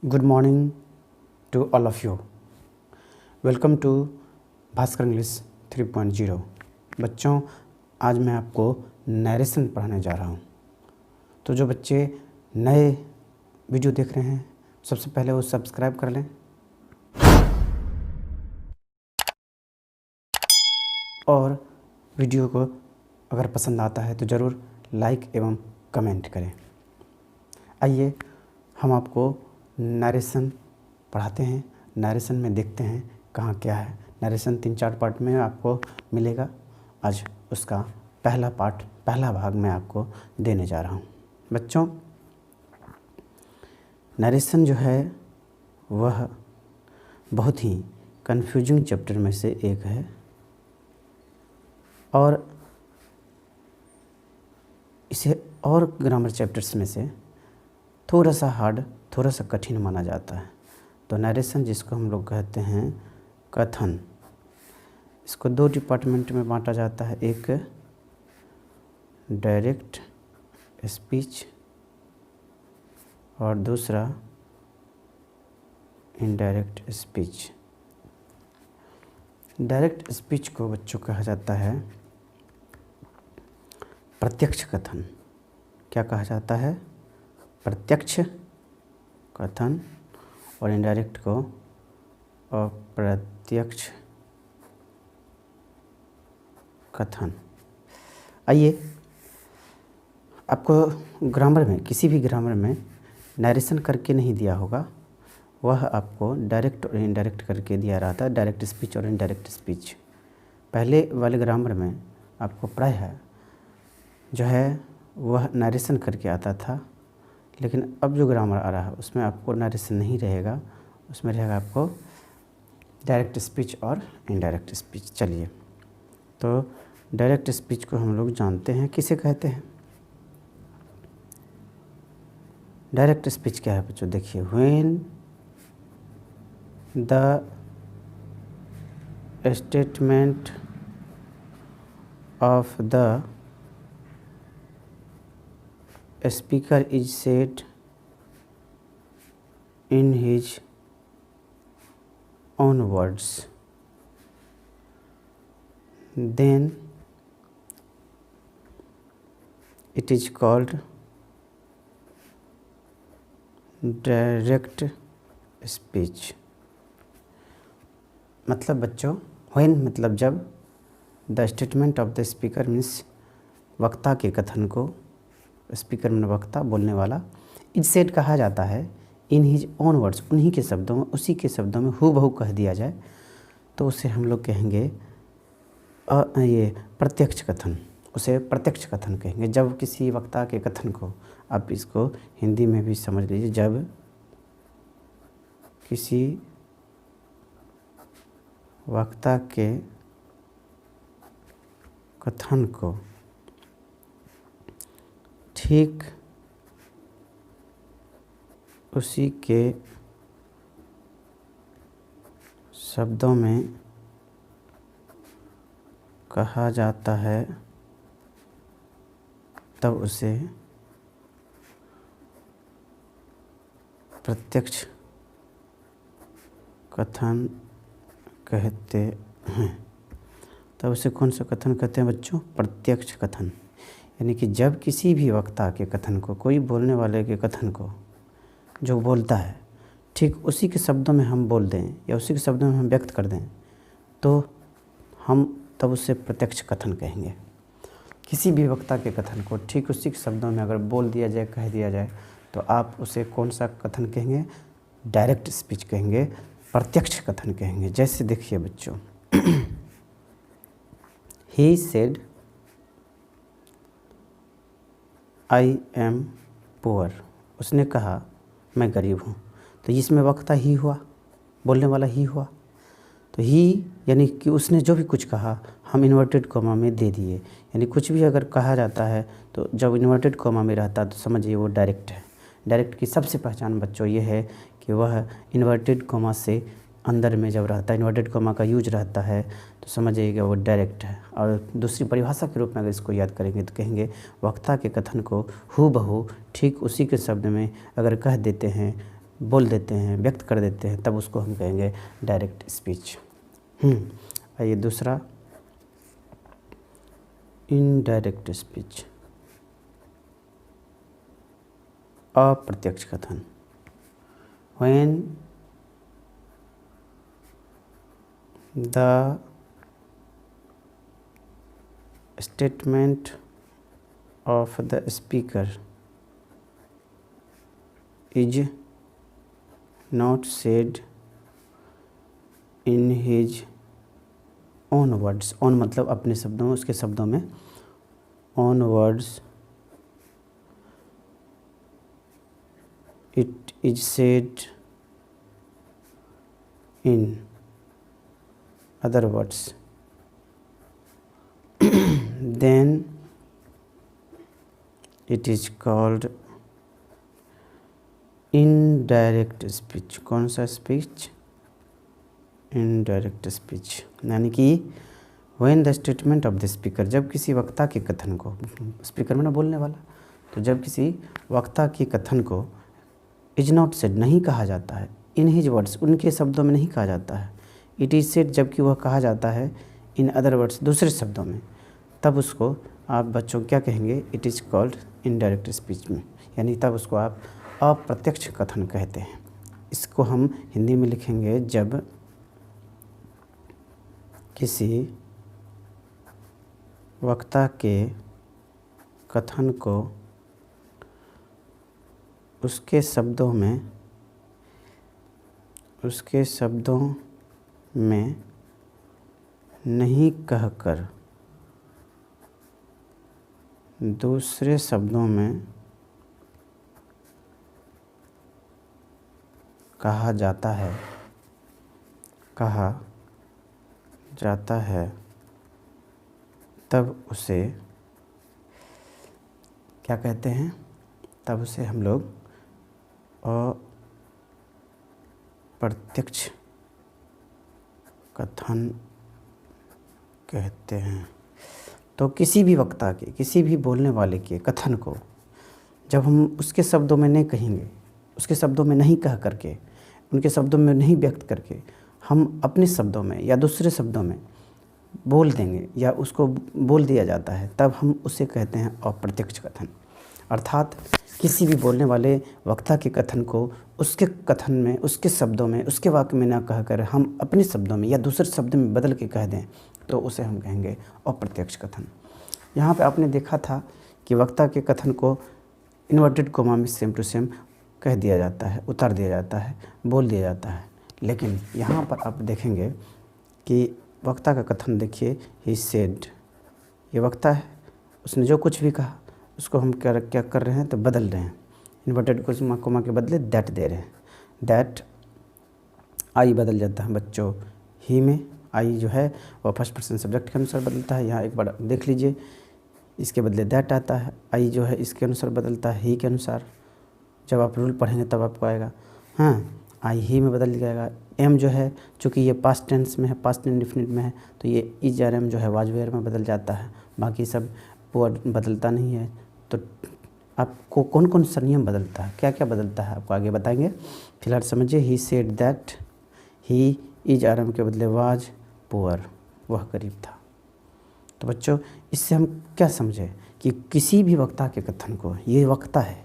Good morning to all of you. Welcome to Bhaskar English 3.0। बच्चों, आज मैं आपको नरेशन पढ़ाने जा रहा हूँ। तो जो बच्चे नए वीडियो देख रहे हैं, सबसे पहले वो सब्सक्राइब कर लें और वीडियो को अगर पसंद आता है तो ज़रूर लाइक एवं कमेंट करें। आइए हम आपको नरेशन पढ़ाते हैं। नरेशन में देखते हैं कहाँ क्या है। नरेशन 3-4 पार्ट में आपको मिलेगा। आज उसका पहला भाग मैं आपको देने जा रहा हूँ। बच्चों, नरेशन जो है वह बहुत ही कन्फ्यूजिंग चैप्टर में से एक है और इसे और ग्रामर चैप्टर्स में से थोड़ा सा हार्ड, थोड़ा सा कठिन माना जाता है। तो नरेशन, जिसको हम लोग कहते हैं कथन, इसको 2 डिपार्टमेंट में बांटा जाता है। एक डायरेक्ट स्पीच और दूसरा इनडायरेक्ट स्पीच। डायरेक्ट स्पीच को बच्चों कहा जाता है प्रत्यक्ष कथन। क्या कहा जाता है? प्रत्यक्ष कथन। और इनडायरेक्ट को अप्रत्यक्ष कथन। आइए, आपको ग्रामर में, किसी भी ग्रामर में नरेशन करके नहीं दिया होगा, वह आपको डायरेक्ट और इनडायरेक्ट करके दिया रहता है। डायरेक्ट स्पीच और इनडायरेक्ट स्पीच पहले वाले ग्रामर में आपको प्रायः जो है वह नरेशन करके आता था, लेकिन अब जो ग्रामर आ रहा है उसमें आपको नरेशन नहीं रहेगा, उसमें रहेगा आपको डायरेक्ट स्पीच और इनडायरेक्ट स्पीच। चलिए, तो डायरेक्ट स्पीच को हम लोग जानते हैं किसे कहते हैं। डायरेक्ट स्पीच क्या है बच्चों? देखिए, when the statement of the speaker is said in his own words, then it is called direct speech। मतलब बच्चों, when मतलब जब, the statement of the speaker means वक्ता के कथन को, स्पीकर में वक्ता, बोलने वाला, इज सेड कहा जाता है इन हिज ओन वर्ड्स, उन्हीं के शब्दों में, उसी के शब्दों में हूबहू कह दिया जाए तो उसे हम लोग कहेंगे ये प्रत्यक्ष कथन। उसे प्रत्यक्ष कथन कहेंगे। जब किसी वक्ता के कथन को, आप इसको हिंदी में भी समझ लीजिए, जब किसी वक्ता के कथन को ठीक उसी के शब्दों में कहा जाता है तब उसे प्रत्यक्ष कथन कहते हैं। तब उसे कौन सा कथन कहते हैं बच्चों? प्रत्यक्ष कथन। यानी कि जब किसी भी वक्ता के कथन को, कोई बोलने वाले के कथन को जो बोलता है, ठीक उसी के शब्दों में हम बोल दें या उसी के शब्दों में हम व्यक्त कर दें तो हम तब उसे प्रत्यक्ष कथन कहेंगे। किसी भी वक्ता के कथन को ठीक उसी के शब्दों में अगर बोल दिया जाए, कह दिया जाए तो आप उसे कौन सा कथन कहेंगे? डायरेक्ट स्पीच कहेंगे, प्रत्यक्ष कथन कहेंगे। जैसे देखिए बच्चों, he said I am poor, उसने कहा मैं गरीब हूँ। तो इसमें वक्ता ही हुआ, बोलने वाला ही हुआ। तो ही यानी कि उसने जो भी कुछ कहा हम इन्वर्टेड कॉमा में दे दिए। यानी कुछ भी अगर कहा जाता है तो जब इन्वर्टेड कॉमा में रहता है तो समझिए वो डायरेक्ट है। डायरेक्ट की सबसे पहचान बच्चों ये है कि वह इन्वर्टेड कॉमा से अंदर में जब रहता है, इन्वर्टेड कॉमा का यूज रहता है तो समझिएगा वो डायरेक्ट है। और दूसरी परिभाषा के रूप में अगर इसको याद करेंगे तो कहेंगे वक्ता के कथन को हूबहू ठीक उसी के शब्द में अगर कह देते हैं बोल देते हैं, व्यक्त कर देते हैं, तब उसको हम कहेंगे डायरेक्ट स्पीच। आइए दूसरा, इनडायरेक्ट स्पीच, अप्रत्यक्ष कथन। When the statement of the speaker is not said in his own words, own मतलब अपने शब्दों में, उसके शब्दों में, own words, it is said in other words, then it is called indirect speech. कौन सा स्पीच? Indirect speech. यानी कि when the statement of the speaker, जब किसी वक्ता के कथन को, स्पीकर में ना बोलने वाला, तो जब किसी वक्ता के कथन को इज नॉट सेड नहीं कहा जाता है, इन हिज वर्ड्स उनके शब्दों में नहीं कहा जाता है, इट इज़ सेड जबकि वह कहा जाता है इन अदर वर्ड्स दूसरे शब्दों में, तब उसको आप बच्चों क्या कहेंगे? It is called indirect speech में, यानी तब उसको आप अप्रत्यक्ष कथन कहते हैं। इसको हम हिंदी में लिखेंगे, जब किसी वक्ता के कथन को उसके शब्दों में नहीं कहकर दूसरे शब्दों में कहा जाता है, तब उसे क्या कहते हैं? तब उसे हम लोग अप्रत्यक्ष कथन कहते हैं। तो किसी भी वक्ता के, किसी भी बोलने वाले के कथन को जब हम उसके शब्दों में नहीं कहेंगे, उसके शब्दों में नहीं कह करके, उनके शब्दों में नहीं व्यक्त करके, हम अपने शब्दों में या दूसरे शब्दों में बोल देंगे या उसको बोल दिया जाता है, तब हम उसे कहते हैं अप्रत्यक्ष कथन। अर्थात किसी भी बोलने वाले वक्ता के कथन को उसके कथन में, उसके शब्दों में, उसके वाक्य में ना कहकर हम अपने शब्दों में या दूसरे शब्द में बदल के कह दें, तो उसे हम कहेंगे अप्रत्यक्ष कथन। यहाँ पे आपने देखा था कि वक्ता के कथन को इन्वर्टेड कोमा में सेम टू सेम कह दिया जाता है, उतार दिया जाता है, बोल दिया जाता है। लेकिन यहाँ पर आप देखेंगे कि वक्ता का कथन देखिए, ही सेड, ये वक्ता है, उसने जो कुछ भी कहा उसको हम क्या कर रहे हैं? तो बदल रहे हैं। इन्वर्टेड कोमा के बदले दैट दे रहे हैं। दैट, आई बदल जाता है बच्चों ही में, आई जो है वह फर्स्ट पर्सन सब्जेक्ट के अनुसार बदलता है। यहाँ एक बार देख लीजिए, इसके बदले दैट आता है। आई जो है इसके अनुसार बदलता है, ही के अनुसार। जब आप रूल पढ़ेंगे तब आपको आएगा। हाँ, आई ही में बदल जाएगा। एम जो है, चूँकि ये पास्ट टेंस में है, पास्ट इंडेफिनिट में है, तो ये इज और एम जो है वाज वेयर में बदल जाता है। बाकी सब वर्ड बदलता नहीं है। तो आपको कौन कौन सा नियम बदलता है, क्या क्या बदलता है, आपको आगे बताएंगे। फिलहाल समझिए, he said that, he is और एम के बदले वाज पुअर, वह गरीब था। तो बच्चों, इससे हम क्या समझे कि किसी भी वक्ता के कथन को, ये वक्ता है,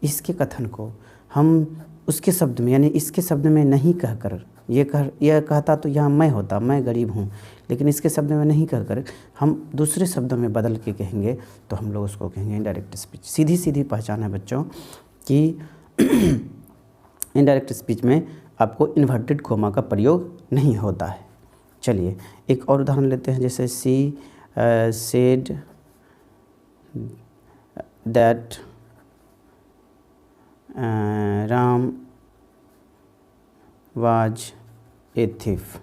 इसके कथन को हम उसके शब्द में, यानी इसके शब्द में नहीं कहकर, यह कहता तो यहाँ मैं होता, मैं गरीब हूँ, लेकिन इसके शब्द में नहीं कहकर हम दूसरे शब्दों में बदल के कहेंगे, तो हम लोग उसको कहेंगे इनडायरेक्ट स्पीच। सीधी सीधी पहचान है बच्चों कि इनडायरेक्ट स्पीच में आपको इन्वर्टेड कोमा का प्रयोग नहीं होता है। चलिए एक और उदाहरण लेते हैं, जैसे she said that Ram was a thief.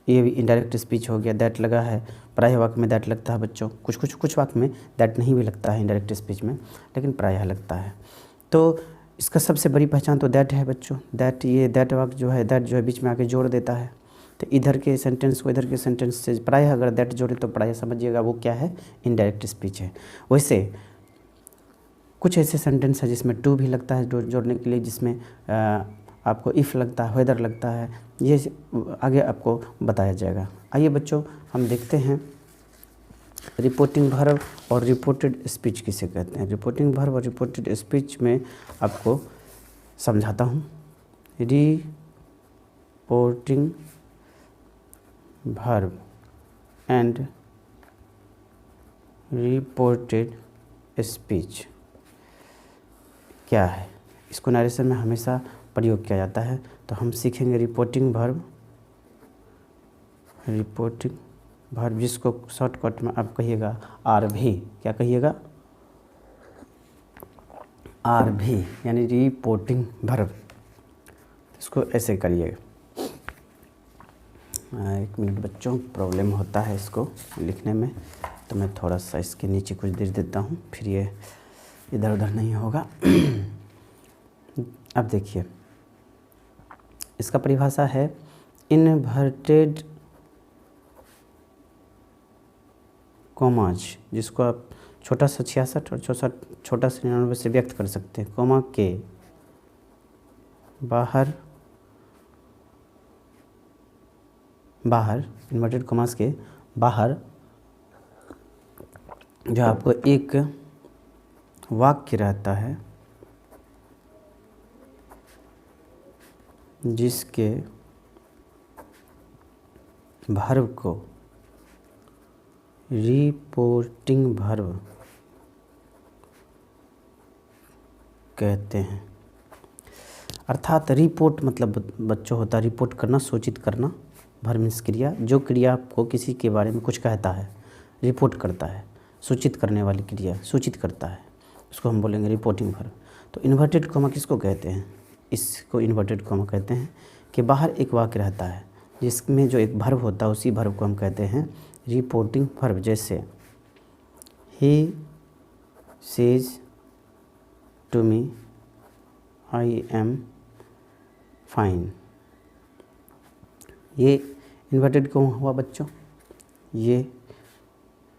ये भी इनडायरेक्ट स्पीच हो गया, दैट लगा है। प्रायः वाक्य में दैट लगता है बच्चों, कुछ वाक्य में दैट नहीं भी लगता है इनडायरेक्ट स्पीच में, लेकिन प्रायः लगता है। तो इसका सबसे बड़ी पहचान तो दैट है बच्चों। दैट, ये दैट वाक्य जो है, दैट जो है बीच में आके जोड़ देता है, तो इधर के सेंटेंस को इधर के सेंटेंस से प्रायः अगर दैट जोड़े तो प्रायः समझिएगा वो क्या है, इनडायरेक्ट स्पीच है। वैसे कुछ ऐसे सेंटेंस है जिसमें टू भी लगता है जोड़ने के लिए, जिसमें आपको इफ़ लगता है, वेदर लगता है, ये आगे आपको बताया जाएगा। आइए बच्चों हम देखते हैं रिपोर्टिंग वर्ब और रिपोर्टेड स्पीच किसे कहते हैं। रिपोर्टिंग वर्ब और रिपोर्टेड स्पीच में आपको समझाता हूँ। Reporting verb and reported speech क्या है, इसको नरेशन में हमेशा प्रयोग किया जाता है। तो हम सीखेंगे रिपोर्टिंग वर्ब जिसको शॉर्टकट में आप कहिएगा RV। क्या कहिएगा? RV यानी रिपोर्टिंग वर्ब। इसको ऐसे करिएगा। एक मिनट बच्चों, प्रॉब्लम होता है इसको लिखने में, तो मैं थोड़ा सा इसके नीचे कुछ दे देता हूँ, फिर ये इधर उधर नहीं होगा। अब देखिए, इसका परिभाषा है इन्वर्टेड कॉमाज, जिसको आप छोटा सा 66 और छोटा सा 99 से व्यक्त कर सकते हैं। कॉमा के बाहर इन्वर्टेड कॉमास के बाहर जो आपको एक वाक्य रहता है जिसके वर्ब को रिपोर्टिंग वर्ब कहते हैं। अर्थात रिपोर्ट मतलब बच्चों होता है रिपोर्ट करना, सूचित करना। वर्ब मीन्स क्रिया, जो क्रिया आपको किसी के बारे में कुछ कहता है, रिपोर्ट करता है, सूचित करने वाली क्रिया सूचित करता है, उसको हम बोलेंगे रिपोर्टिंग वर्ब। तो इन्वर्टेड कॉमा किसको कहते हैं? इसको इन्वर्टेड कॉमा कहते हैं कि बाहर एक वाक्य रहता है जिसमें जो एक वर्ब होता है, उसी वर्ब को हम कहते हैं रिपोर्टिंग वर्ब। जैसे ही says to me I am fine, ये इन्वर्टेड कॉमा हुआ बच्चों। ये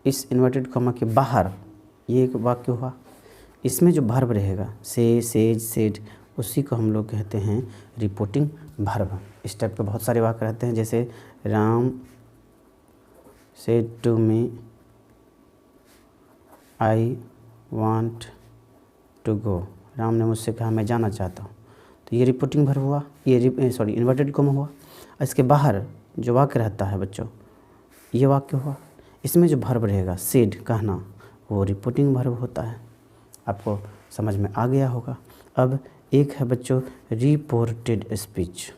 इस इन्वर्टेड कॉमा के बाहर ये एक वाक्य हुआ, इसमें जो वर्ब रहेगा से, सेज, सेड, उसी को हम लोग कहते हैं रिपोर्टिंग वर्ब। इस टाइप के बहुत सारे वाक्य रहते हैं, जैसे Ram said to me I want to go, Ram ने मुझसे कहा मैं जाना चाहता हूँ। तो ये रिपोर्टिंग वर्ब हुआ, ये इन्वर्टेड कॉमा हुआ। इसके बाहर जो वाक्य रहता है बच्चों, ये वाक्य हुआ, इसमें जो वर्ब रहेगा सेड कहना, वो रिपोर्टिंग वर्ब होता है। आपको समझ में आ गया होगा। अब एक है बच्चों रिपोर्टेड स्पीच।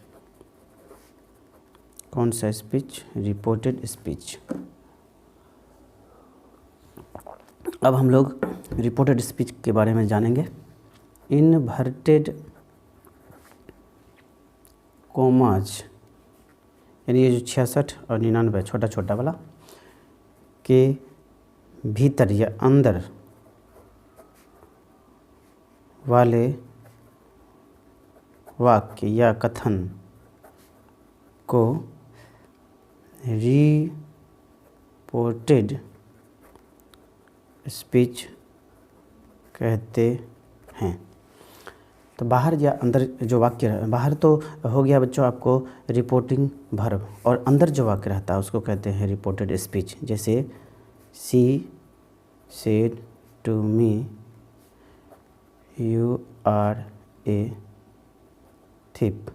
कौन सा स्पीच? Reported speech. अब हम लोग रिपोर्टेड स्पीच के बारे में जानेंगे। इन्वर्टेड कॉमाज यानी ये जो 66 और 99 छोटा छोटा वाला के भीतर या अंदर वाले वाक्य या कथन को रिपोर्टेड स्पीच कहते हैं। तो बाहर या अंदर जो वाक्य, बाहर तो हो गया बच्चों आपको रिपोर्टिंग वर्ब, और अंदर जो वाक्य रहता है उसको कहते हैं रिपोर्टेड स्पीच। जैसे she said to me you are a thief,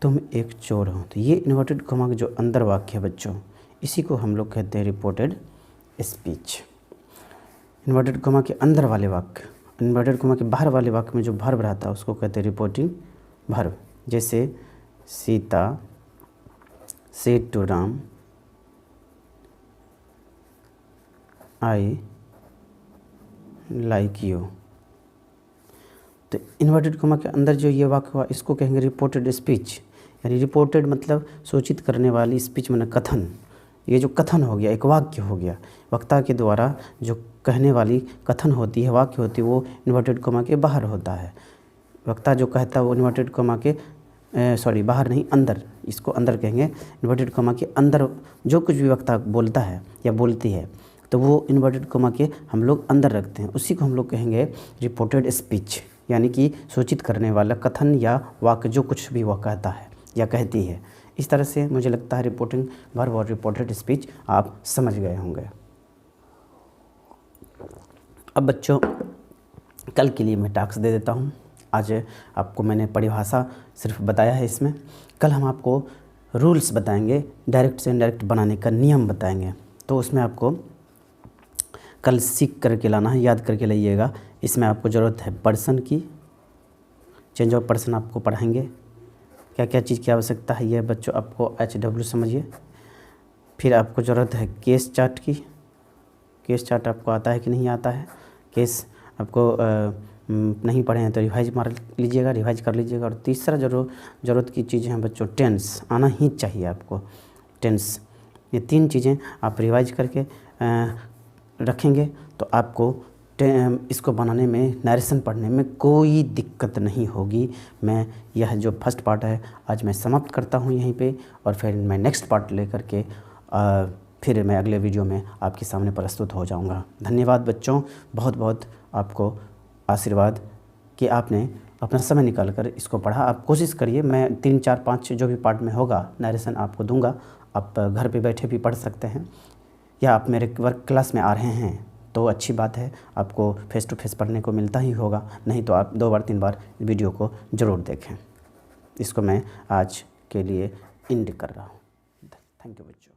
तुम एक चोर हो। तो ये इन्वर्टेड कॉमा का जो अंदर वाक्य है बच्चों, इसी को हम लोग कहते हैं रिपोर्टेड स्पीच। इन्वर्टेड कॉमा के अंदर वाले वाक्य, इन्वर्टेड कॉमा के बाहर वाले वाक्य में जो वर्ब रहता है उसको कहते हैं रिपोर्टिंग वर्ब। जैसे Sita said to Ram I like you. तो इन्वर्टेड कॉमा के अंदर जो ये वाक्य हुआ इसको कहेंगे रिपोर्टेड स्पीच। यानी रिपोर्टेड मतलब सूचित करने वाली, स्पीच माने कथन। ये जो कथन हो गया, एक वाक्य हो गया, वक्ता के द्वारा जो कहने वाली कथन होती है, वाक्य होती है, वो इन्वर्टेड कॉमा के बाहर होता है। वक्ता जो कहता है वो इन्वर्टेड कॉमा के बाहर नहीं, अंदर, इसको अंदर कहेंगे। इन्वर्टेड कॉमा के अंदर जो कुछ भी वक्ता बोलता है या बोलती है तो वो इन्वर्टेड कोमा के हम लोग अंदर रखते हैं, उसी को हम लोग कहेंगे रिपोर्टेड स्पीच, यानी कि सूचित करने वाला कथन या वाक्य, जो कुछ भी वह कहता है या कहती है। इस तरह से मुझे लगता है रिपोर्टिंग वर्ब और रिपोर्टेड स्पीच आप समझ गए होंगे। अब बच्चों कल के लिए मैं टास्क दे देता हूँ। आज आपको मैंने परिभाषा सिर्फ बताया है इसमें, कल हम आपको रूल्स बताएंगे, डायरेक्ट से इनडायरेक्ट बनाने का नियम बताएंगे। तो उसमें आपको कल सीख करके लाना है, याद करके लाइएगा। इसमें आपको ज़रूरत है पर्सन की, चेंज ऑफ पर्सन आपको पढ़ाएंगे, क्या क्या चीज़ की आवश्यकता है यह बच्चों आपको HW समझिए। फिर आपको ज़रूरत है केस चार्ट की, केस चार्ट आपको आता है कि नहीं आता है, केस आपको नहीं पढ़े हैं तो रिवाइज मार लीजिएगा, रिवाइज कर लीजिएगा। और तीसरा ज़रूरत की चीज़ें हैं बच्चों, टेंस आना ही चाहिए आपको, टेंस। ये 3 चीज़ें आप रिवाइज करके रखेंगे तो आपको इसको बनाने में, नरेशन पढ़ने में कोई दिक्कत नहीं होगी। मैं यह जो फर्स्ट पार्ट है आज मैं समाप्त करता हूँ यहीं पे, और फिर मैं नेक्स्ट पार्ट लेकर के फिर मैं अगले वीडियो में आपके सामने प्रस्तुत हो जाऊँगा। धन्यवाद बच्चों, बहुत बहुत आपको आशीर्वाद कि आपने अपना समय निकाल कर इसको पढ़ा। आप कोशिश करिए, मैं 3, 4, 5 जो भी पार्ट में होगा नरेशन आपको दूंगा, आप घर पे बैठे भी पढ़ सकते हैं, या आप मेरे वर्क क्लास में आ रहे हैं तो अच्छी बात है, आपको फेस टू फेस पढ़ने को मिलता ही होगा, नहीं तो आप 2 बार 3 बार वीडियो को ज़रूर देखें। इसको मैं आज के लिए एंड कर रहा हूँ। थैंक यू बच्चों।